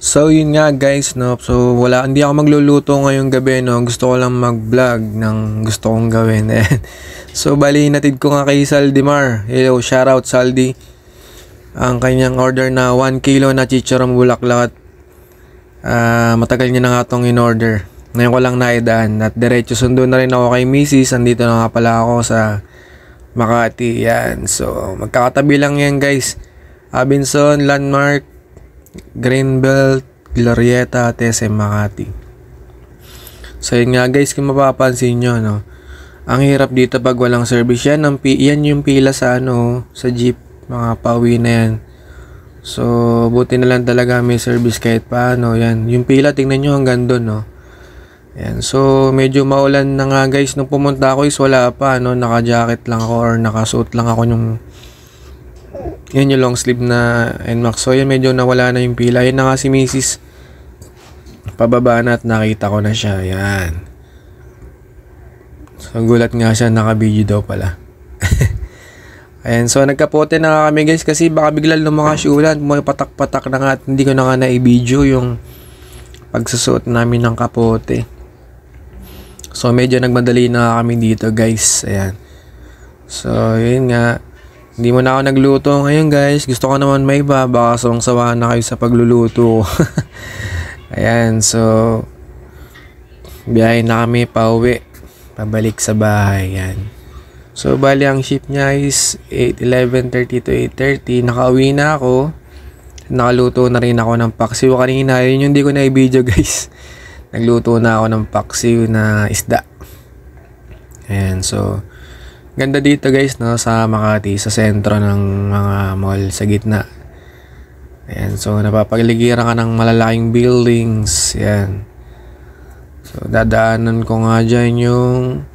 So yun nga guys, no. So hindi ako magluluto ngayong gabi, no. Gusto ko lang mag-vlog ng gusto kong gawin. So bali natid ko nga kay Saldimar. Hello, shoutout Saldi. Ang kanyang order na 1 kilo na chicharong bulaklak. Matagal niya na nga itong in-order. Ngayon ko lang naidaan. At diretso sundo na rin ako kay Mrs. Andito na nga pala ako sa Makati. Yan. So magkakatabi lang yan guys. Abinson, Landmark, Greenbelt, Glorieta, TSM Makati. So yun nga guys, kung mapapansin nyo, no, ang hirap dito pag walang service. Yan yung pila sa sa jeep, mga pauwi na yan. So buti na lang talaga may service kahit paano. Yan, yung pila tingnan nyo hanggang doon, no. Yan, so medyo maulan na nga guys. Nung pumunta ako is wala pa, no, naka-jacket lang ako or naka-suit lang ako nung yan yung long sleeve na NMAX. So yan, medyo nawala na yung pila. Yan na nga si Mrs. Pababa na at nakita ko na siya. Yan. So gulat nga siya, naka-video daw pala. Ayan, so nagkapote na nga kami guys kasi baka biglang lumakas yung ulan. May patak-patak na nga at hindi ko na nga na-video yung pagsusuot namin ng kapote. So medyo nagmadali na kami dito guys. Ayan. So yun nga. Hindi mo na ako nagluto ngayon guys. Gusto ko naman may iba. Baka sawang-sawa na kayo sa pagluluto. Ayan, so biyahe na kami pauwi. Pabalik sa bahay. Ayan. So bali ang shift niya is 11:30 to 8:30. Nakauwi na ako. Nakaluto na rin ako ng paksiw kanina. Yun yung hindi ko na i-video guys. Nagluto na ako ng paksiw na isda. Ayan, so ganda dito guys, no, sa Makati, sa sentro ng mga mall, sa gitna. Ayan, so napapaligiran ka ng malalaking buildings. Ayan. So dadaanan ko nga dyan yung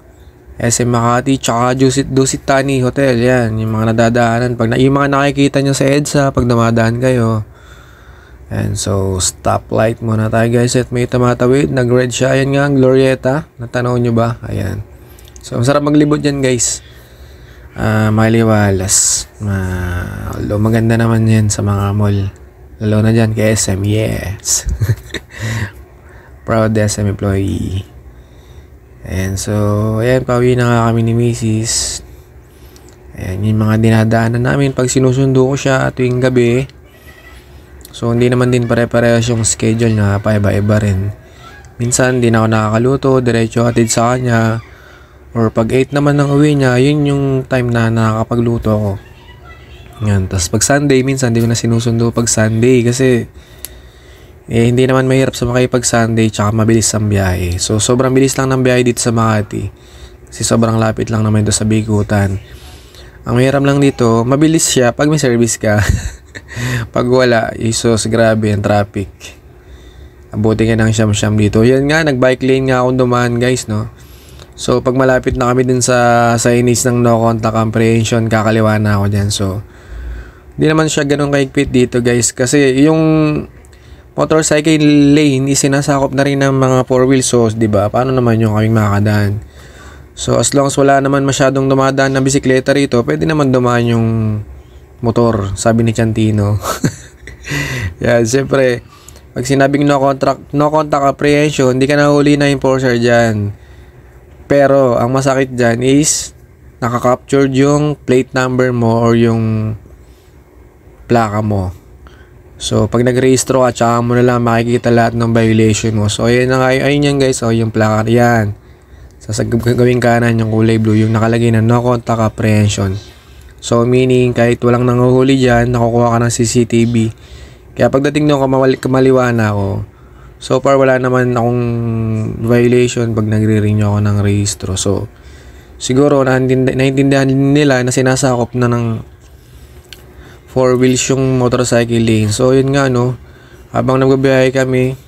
SM Makati tsaka Dusit Thani Hotel. Yan, yung mga nadadaanan. Yung mga nakikita nyo sa EDSA pag dumadaan kayo. Ayan, so stoplight muna tayo guys at may tumatawid. Nag-red siya. Ayan nga, Glorieta. Natanaw nyo ba? Ayan. So masarap maglibot dyan guys. Maliwalas. Although maganda naman yan sa mga mall. Lalo na dyan kay SM. Yes. Proud SM employee. Ayan, so ayan, pauwi na nga kami ni Mrs. Ayan, yung mga dinadaanan namin pag sinusundo ko siya tuwing gabi. So hindi naman din pare-parehas yung schedule na, paiba-iba rin. Minsan di na ako nakakaluto, diretso hatid sa kanya. Or pag 8 naman ng uwi niya, yun yung time na nakakapagluto ako. Yan. Tapos pag Sunday, minsan di ko na sinusundo pag Sunday kasi hindi naman mahirap sumakay pag Sunday tsaka mabilis ang biyahe. So sobrang bilis lang ng biyahe dito sa Makati kasi sobrang lapit lang naman ito sa Bikutan. Ang mahirap lang dito, mabilis siya pag may service ka. Pag wala, isos, grabe ang traffic. Abuti ka ng siyam-siyam dito. Yan nga, nag-bike lane nga akong dumaan guys, no. So pag malapit na kami din sa inis ng no contact comprehension, kakaliwa na ako dyan. So hindi naman siya ganun kahigpit dito guys kasi yung motorcycle lane is sinasakop na rin ng mga 4 wheels. So diba, paano naman yung kaming makakadaan? So as long as wala naman masyadong dumadaan na bisikleta rito, pwede naman dumaan yung motor, sabi ni Chantino. Yan, siyempre pag sinabing no contact apprehension, hindi ka nahuli na enforcer dyan. Pero ang masakit dyan is nakaka-capture yung plate number mo or yung plaka mo. So pag nag-rehistro ka, tsaka mo na lang makikita lahat ng violation mo. So ayun yan guys, yung plaka yan. Gawing kanan yung kulay blue, yung nakalagay na no contact apprehension. So meaning kahit walang nanguhuli dyan, nakukuha ka ng CCTV. Kaya pagdating nung kamaliwana ako, so far wala naman akong violation pag nagre-renew ako ng rehistro. So siguro naintindihan nila na sinasakop na ng 4 wheels yung motorcycle lane. So yun nga, no, habang nagbabiyahe kami,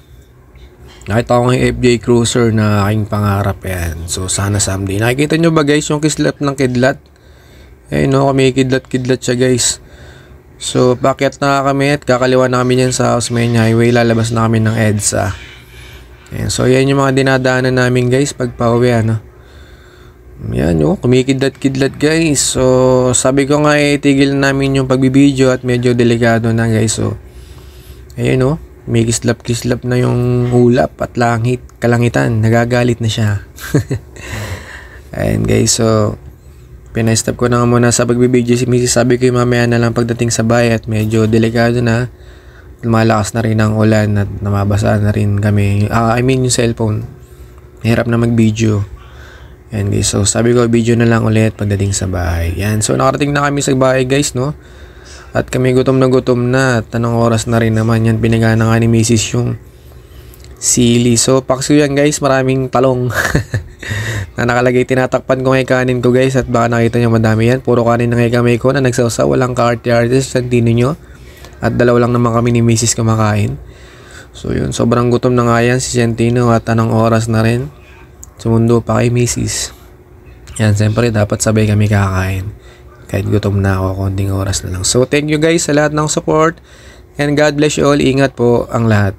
nakita ko yung FJ Cruiser na aking pangarap. Yan. So sana someday. Nakikita nyo ba guys yung kislat ng kidlat? Eh no, kami kidlat siya guys. So pakyat na kami at kakaliwa na kami yan sa Osmeña Highway. Lalabas na kami ng EDSA. Ayan, so yan yung mga dinadaanan namin guys pag pauwi, ano. Yan, kumikidlat-kidlat guys. So sabi ko nga tigil namin yung pagbibideo at medyo delikado na guys. So ayun, May kislap-kislap na yung ulap at kalangitan. Nagagalit na siya. Ayan guys, so pinastop ko na nga muna sa pagbibideo si Mrs. Sabi ko yung mamaya na lang pagdating sa bahay at medyo delikado na. Lumalakas na rin ang ulan at namabasa na rin kami. I mean yung cellphone. Hirap na mag-video. Ayan guys, so sabi ko video na lang ulit pagdating sa bahay. Yan, so nakarating na kami sa bahay guys, no? At kami gutom na at anong oras na rin naman yan. Pinagana nga ni Mrs. yung sili. So paksiw yan guys, maraming talong. Na nakalagay, tinatakpan ko ngayon kanin ko guys. At baka nakita nyo madami yan. Puro kanin na ngayon kamay ko na nagsawsaw. Walang ka-arte-arte sa santino nyo. At dalaw lang naman kami ni Mrs. kumakain. So yun, sobrang gutom na nga yan si Santino. At anong oras na rin sumundo pa kay Mrs. Yan, siyempre dapat sabay kami kakain. Kahit gutom na ako, konting oras na lang. So thank you guys sa lahat ng support. And God bless you all. Ingat po ang lahat.